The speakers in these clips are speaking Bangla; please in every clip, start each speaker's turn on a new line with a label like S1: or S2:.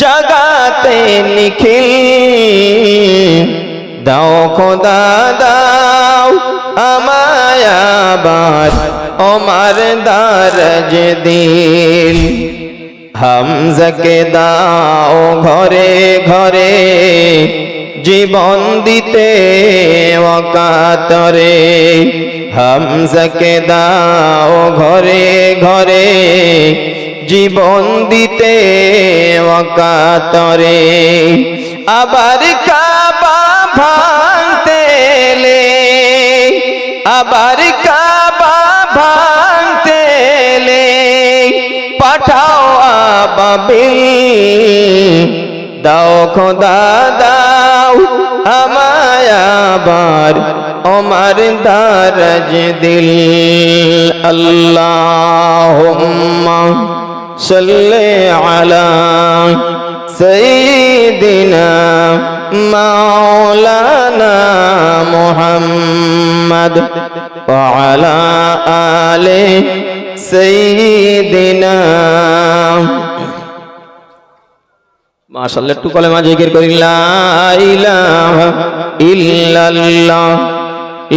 S1: জগাতে নিখিল দাও খোদা দাও আমায় আবার ওমর দারজ দিল। হামজাকে দাও ঘরে ঘরে জীবন দিতে অকাতরে। হামজাকে দাও ঘরে ঘরে জীবন দিতে অকাতরে। আবার কাবা ভাঙতে এলে, আবার কাবা ভাঙতে এলে পাঠাও আবাবিল। দাও খোদা দাও আমায় আবার ওমর দারজ দিল। আল্লাহুম্মা সাল্লি আলা সাইয়্যিদিনা মাওলানা মুহাম্মদ ওয়া আলা আলি সাইয়্যিদিনা। মাশাআল্লাহ, একটু কলেমা জিকির করি। লা ইলাহা ইল্লাল্লাহ,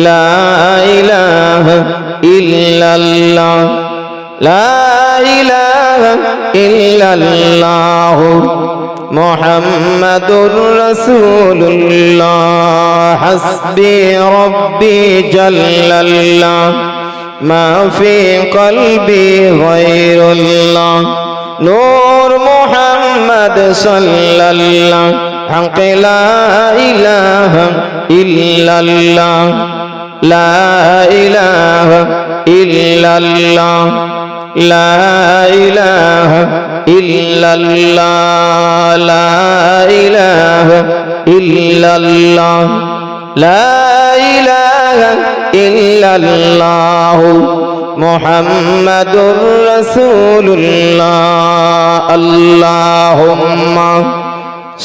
S1: লা ইলাহা ইল্লাল্লাহ, লা ইলাহা ইল্লাল্লাহ মুহাম্মাদুর রাসূলুল্লাহ। হাসবি রাব্বি জাল্লাল্লাহ মা ফি কলবি গায়রুল্লাহ। নূর মুহাম্মদ সাল্লাল্লাহ হক লা ইলাহা ইল্লাল্লাহ, লা ইলাহা ইল্লাল্লাহ, লা ইলাহা ইল্লাল্লাহ, লা ইলাহা ইল্লাল্লাহ, লা ইলাহা ইল্লাল্লাহ মুহাম্মাদুর রাসূলুল্লাহ। আল্লাহুম্মা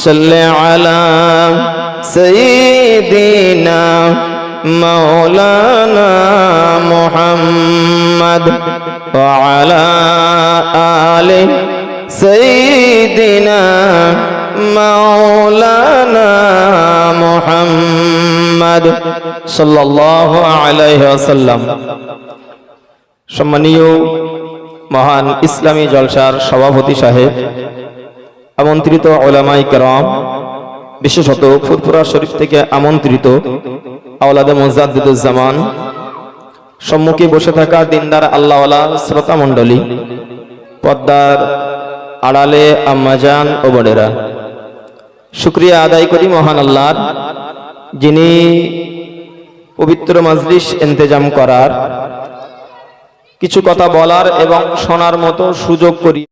S1: সাল্লি আলা সাইয়্যিদিনা মাওলানা মুহাম্মদ ওয়া আলা আলি সাইয়্যিদিনা মাওলানা মুহাম্মদ সাল্লাল্লাহু আলাইহি ওয়াসাল্লাম। সম্মানীয় মহান ইসলামী জলসার সভাপতি সাহেব, আমন্ত্রিত উলামায়ে কেরাম, বিশেষত ফুরফুরা শরীফ থেকে আমন্ত্রিত আওলাদে মুজাদ্দিদুজ্জামান, সম্মুখে বসে থাকা দিনদার আল্লাহওয়ালা শ্রোতা মণ্ডলী, পর্দার আড়ালে আম্মাজান ও বোনেরা, শুকরিয়া আদায় করি মহান আল্লাহর, যিনি পবিত্র মাজলিস ইন্তেজাম করার, কিছু কথা বলার এবং শোনার মতো সুযোগ করি।